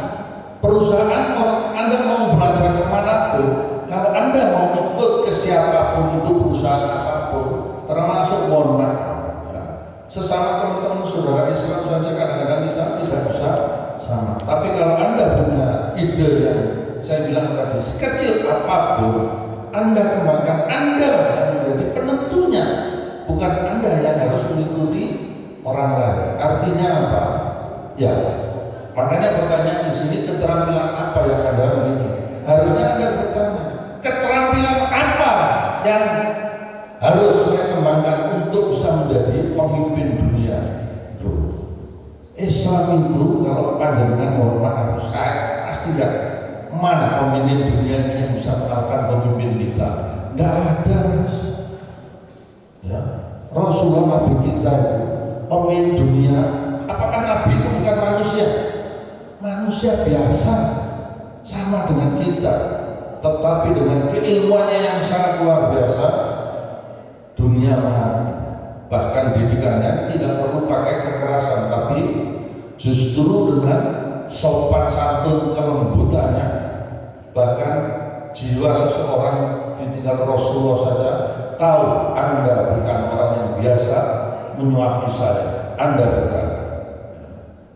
Perusahaan Anda mau belajar kemanapun, kalau Anda mau ikut ke siapapun itu perusahaan apapun, termasuk mohon maaf, ya, sesama teman-teman saudara Islam saja kadang-kadang kita tidak bisa sama. Tapi kalau Anda punya ide yang saya bilang tadi, sekecil apapun, Anda kembangkan, Anda yang menjadi penentunya, bukan Anda yang harus mengikuti orang lain. Artinya apa? Ya, makanya pertanyaan di sini, keterampilan apa yang Anda miliki? Harusnya Anda bertanya, keterampilan apa yang harus saya kembangkan untuk bisa menjadi pemimpin dunia? Islam itu kalau panjenengan mohon maaf, saya pasti tidak mana pemimpin dunia ini yang bisa mengalahkan pemimpin kita. Tidak ada, Mas. Ya, Rasulullah Nabi kita itu pemimpin dunia. Apakah Nabi itu bukan manusia? Manusia biasa, sama dengan kita, tetapi dengan keilmuannya yang sangat luar biasa, dunia mengalami. Bahkan didikannya tidak perlu pakai kekerasan, tapi justru dengan sopan santun kelembutannya, bahkan jiwa seseorang ditinggal Rasulullah saja tahu Anda bukan orang yang biasa menyuapi saya, Anda bukan.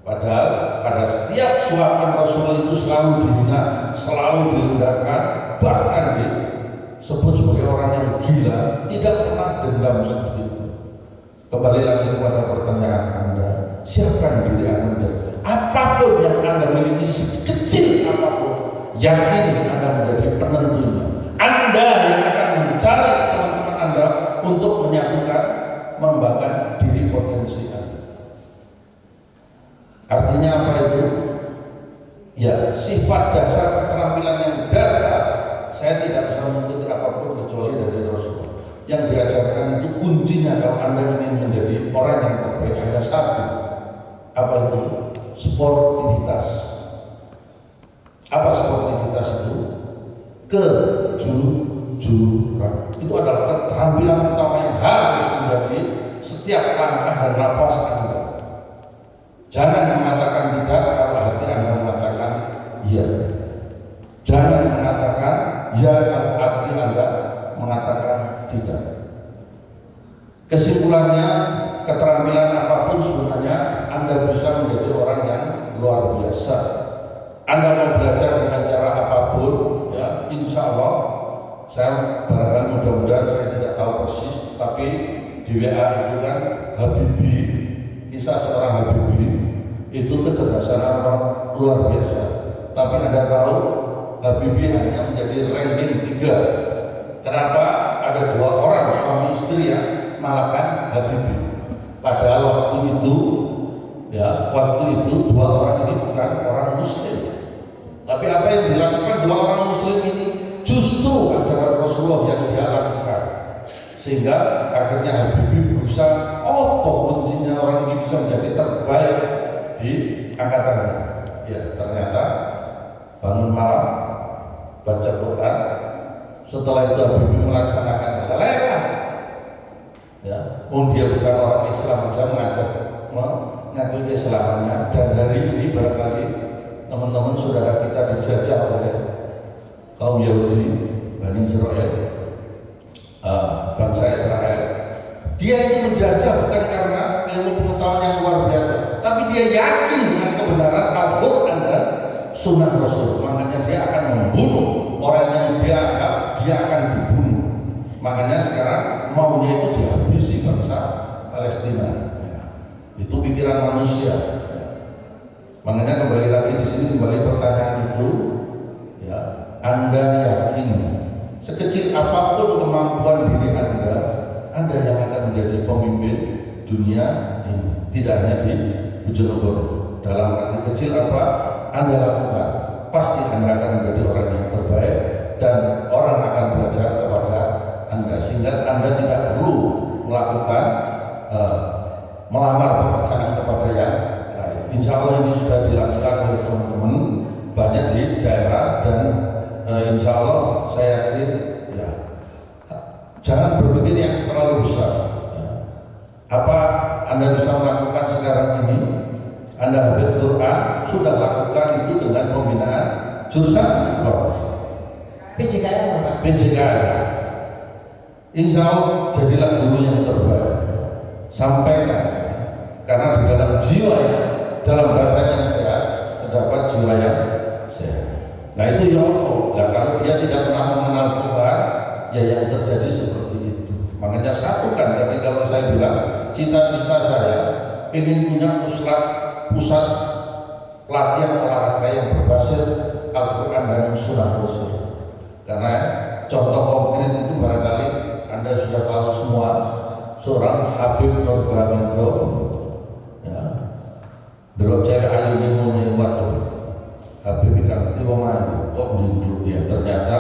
Padahal pada setiap suapan Rasulullah itu selalu dihina, selalu direndahkan, bahkan disebut sebagai orang yang gila, tidak pernah dendam sedikit. Kembali lagi kepada pertanyaan Anda, siapkan diri Anda. Apapun yang Anda miliki, sekecil apapun, yakini Anda menjadi penentunya. Anda yang akan mencari teman-teman Anda untuk menyatukan, mengembangkan diri potensi Anda. Artinya apa itu? Ya, sifat dasar keterampilan yang dasar, saya tidak bisa mengikuti apapun kecuali dari Rasulullah. Yang diajarkan itu kuncinya kalau Anda ingin menjadi orang yang terbaik hanya satu. Apa itu? Sportivitas. Apa sportivitas itu? Kejujuran. Itu adalah keterampilan utama yang harus menjadi setiap langkah dan nafas Anda. Jangan mengatakan tidak kalau hati Anda mengatakan iya. Jangan mengatakan ya kalau hati Anda mengatakan tidak. Kesimpulannya, keterampilan apapun sebenarnya Anda bisa menjadi orang yang luar biasa. Anda mau belajar dengan cara apapun, ya, insya Allah. Saya barangkali mudah-mudahan saya tidak tahu persis, tapi di WA itu kan Habibie, kisah seorang Habibie itu kecerdasan orang luar biasa. Tapi Anda tahu Habibie hanya menjadi ranking 3. Kenapa? Ada 2 orang suami istri yang mengalahkan Habibie. Padahal waktu itu 2 orang ini bukan orang Muslim. Tapi apa yang dilakukan 2 orang Muslim ini justru ajaran Rasulullah yang dia lakukan. Sehingga akhirnya Habibie berusaha, kuncinya orang ini bisa menjadi terbaik di angkatannya. Ya, ternyata bangun malam, baca Quran. Setelah itu Habibie melaksanakan lelah. Ya, dia bukan orang Islam saja mengakui keislamannya. Dan hari ini barangkali teman-teman saudara kita dijajah oleh kaum Yahudi, Bani Israel, bangsa Israel. Dia itu menjajah bukan karena ilmu pengetahuan yang luar biasa, tapi dia yakin dengan kebenaran Al-Quran dan Sunnah Rasul. Makanya dia akan membunuh orang yang dia anggap dia akan dibunuh. Makanya sekarang maunya itu dihabisi bangsa Palestina. Ya, itu pikiran manusia. Ya. Makanya kembali lagi di sini kembali pertanyaan itu, ya, Anda yakin sekecil apapun kemampuan diri Anda yang akan menjadi pemimpin dunia ini, tidak hanya di Bojonegoro. Dalam arti kecil apa Anda lakukan, pasti Anda akan menjadi orang yang terbaik dan orang akan belajar kepada Anda, sehingga Anda tidak perlu melakukan melamar pekerjaan kepada yang lain. Insya Allah ini sudah dilakukan oleh teman-teman banyak di daerah, dan insya Allah saya yakin, ya, jangan berpikir yang terlalu besar. Apa Anda bisa melakukan sekarang ini? Anda hafid Quran, sudah lakukan itu dengan pembinaan jurusan PJKN, Pak. PJKN. Insya Allah jadilah guru yang terbaik. Sampaikan, karena di dalam jiwa yang, dalam badan yang sehat terdapat jiwa yang sehat. Nah itu ya Allah. Nah kalau dia tidak pernah mengenal Tuhan, ya yang terjadi seperti itu. Makanya satukan tadi kalau saya bilang cita-cita saya ingin punya pusat latihan olahraga yang berbasis Al-Quran dan Sunnah Rasul. Karena contoh konkret itu barangkali Anda sudah tahu semua, seorang Habib Nurmagomedov, ya, delok cewek ayu ning ngene waduh. Habib ikan itu wong ayu kok ndinduk, ya ternyata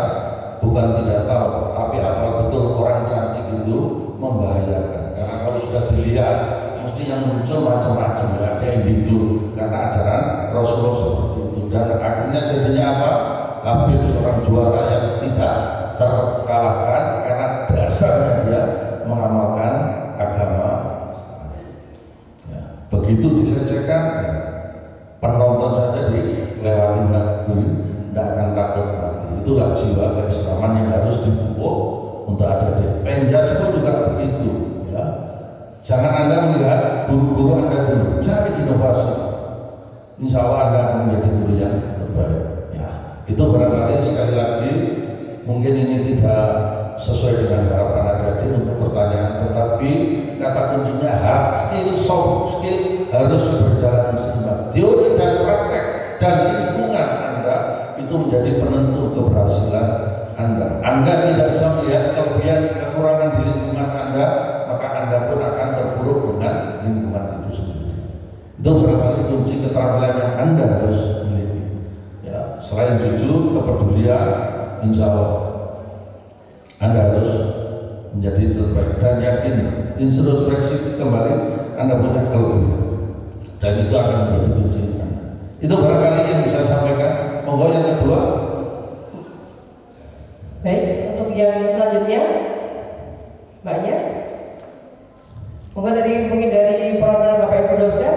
bukan tidak tahu, tapi hafal betul orang cantik itu membahayakan. Karena kalau sudah dilihat mesti yang muncul macam-macam, ya ada yang dinduk karena ajaran Rasulullah seperti itu. Dan akhirnya jadinya apa? Habib seorang juara yang tidak terkalahkan karena dasarnya dia mengamalkan agama. Ya, begitu dilecehkan, ya, penonton saja berjiwa keislaman yang harus dipupuk untuk adik-adik. Penjas pun juga begitu, ya. Jangan Anda melihat guru-guru Anda dulu, cari inovasi. Insya Allah Anda akan menjadi guru yang terbaik. Ya, itu barangkali sekali lagi mungkin ini tidak sesuai dengan harapan adik-adik untuk pertanyaan, tetapi kata kuncinya hard skill, soft skill harus berjalan seimbang. Teori dan praktek dan lingkungan Anda itu menjadi penentu keberhasilan Anda. Anda tidak bisa melihat kelebihan kekurangan di lingkungan Anda, maka Anda pun akan terpuruk dengan lingkungan itu sendiri. Itu barangkali kunci keterampilan yang Anda harus miliki. Ya, selain jujur, kepedulian, insya Allah Anda harus menjadi terbaik dan yakin introspeksi kembali Anda punya kelebihan dan itu akan menjadi kunci Anda. Itu barangkali yang bisa saya sampaikan. Monggo yang kedua. Baik, untuk yang selanjutnya, Mbaknya. Mungkin dari perwakilan Bapak Ibu dosen.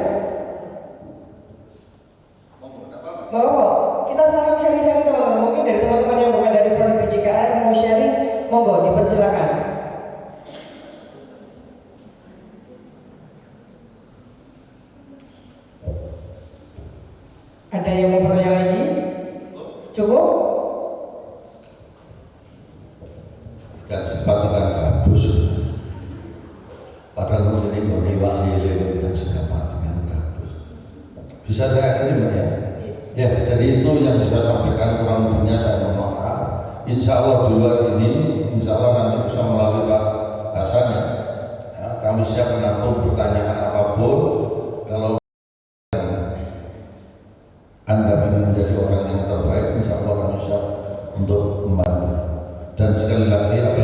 Monggo, kita saling sharing-sharing teman-teman. Mungkin dari teman-teman yang bukan dari prodi PJKR mau sharing, monggo dipersilakan. Ada yang mau bertanya lagi? Cukup? Ikan simpatikan gabus. Padahal mungkin ini wangi lele ikan simpatikan gabus. Bisa saya akhiri Mbak ya? Ya, jadi itu yang bisa sampaikan, kurang lebihnya saya mohon maaf. Insya Allah di luar ini, insya Allah nanti bisa melalui Pak Hasan ya. Kami siap menampung pertanyaan apapun. Kalau Anda ingin menjadi orang yang terbaik, insya Allah kami siap untuk membantu. Dan sekali lagi apa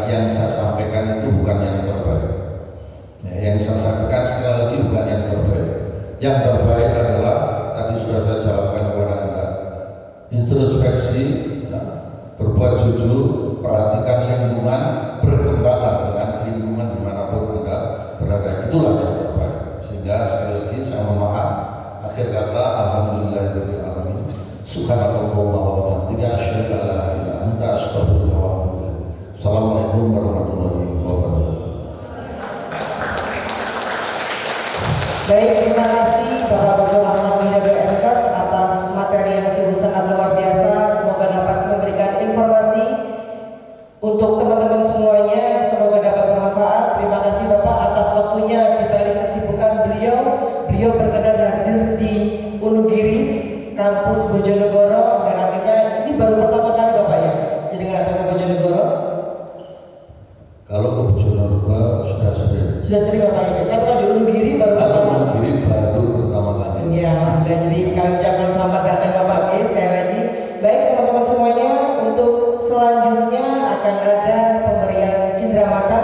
yang saya sampaikan itu bukan yang terbaik. Ya, yang saya sampaikan sekali lagi bukan yang terbaik. Yang terbaik adalah tadi sudah saya jawabkan kepada Anda. Introspeksi, ya, berbuat jujur, perhatikan lingkungan, berkembanglah dengan lingkungan dimanapun Anda berada. Itulah yang terbaik. Sehingga sekali lagi saya mohon maaf. Akhir kata, alhamdulillahirabbil alamin. Subhanallahumma wa bihamdihi asyhadu an la ilaha illa anta astaghfiruka wa atubu ilaik. Assalamualaikum warahmatullahi wabarakatuh. Baik, terima kasih Bapak Dr. Ahmad Widodo MKes atas materi yang sungguh sangat luar biasa. Semoga dapat memberikan informasi untuk teman-teman semuanya. Semoga dapat bermanfaat. Terima kasih Bapak atas waktunya di balik kesibukan beliau. Beliau berkenan hadir di Wonogiri, kampus Bojonegoro, dan akhirnya ini baru pertama kali Bapak ya, jadi nggak datang ke Bojonegoro. Kalau ke Bojonegoro sudah sering. Sudah sering Bapak ya, tapi kalau di Wonogiri baru pertama kali. Wonogiri baru pertama kali. Iya, alhamdulillah. Jadi kami ucapkan selamat datang Bapak ya, sekali lagi. Baik teman-teman semuanya, untuk selanjutnya akan ada pemberian cenderamata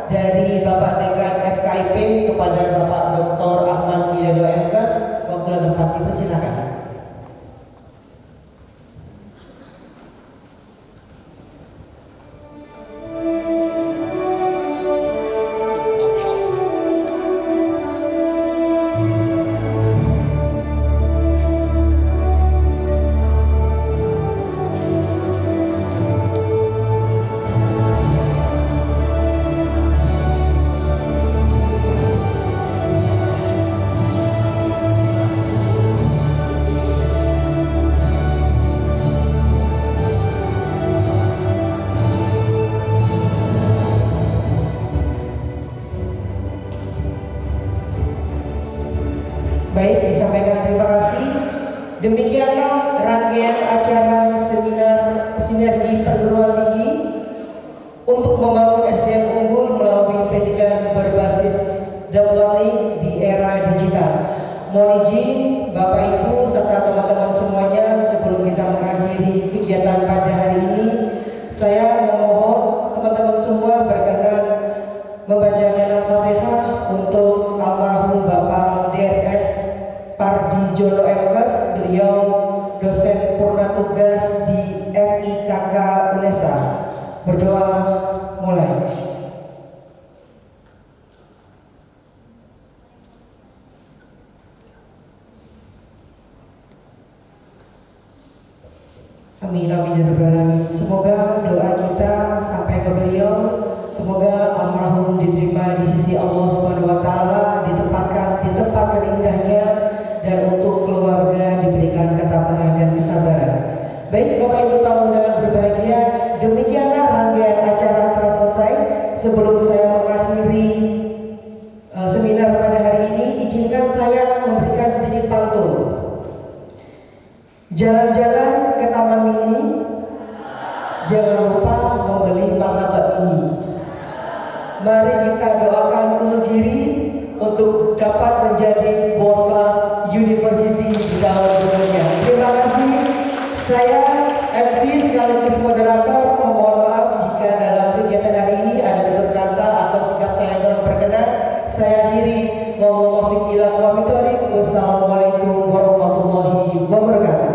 dari Bapak Dekan FKIP kepada Bapak Dr. Ahmad Widodo MKes. Waktu dan tempat dipersilakan. Baik, disampaikan terima kasih. Demikianlah rangkaian acara seminar sinergi perguruan tinggi untuk membangun SDM unggul melalui pendidikan berbasis deep learning di era digital. Mohon izin Bapak Ibu serta teman-teman semuanya, sebelum kita mengakhiri kegiatan pada hari ini, saya memohon teman-teman semua berkenan membacakan Al-Fatihah untuk almarhum Bapak DRS Pardi Jono MKes. Beliau dosen purna tugas di FIKK UNESA. Berdoa mulai. Amin amin ya rabbal alamin. Semoga doa kita sampai ke beliau. Semoga almarhum diterima di sisi Allah Subhanahu wa taala, ditempatkan di tempat terindahnya, dan untuk keluarga diberikan ketabahan dan kesabaran. Baik Bapak Ibu tamu undangan berbahagia, demikianlah rangkaian acara telah selesai. Sebelum saya mengakhiri seminar pada hari ini, izinkan saya memberikan sedikit pantun. Jalan-jalan ke taman mini, jangan lupa membeli martabak ini. Mari kita doakan Unugiri untuk dapat menjadi world class university di tahun berikutnya. Terima kasih. Saya MC sekaligus moderator mohon maaf jika dalam kegiatan hari ini ada tutur kata atau sikap saya yang kurang berkenan. Saya akhiri. Wassalamualaikum warahmatullahi wabarakatuh.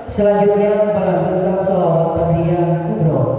Selanjutnya melantunkan sholawat Bariyah Kubro.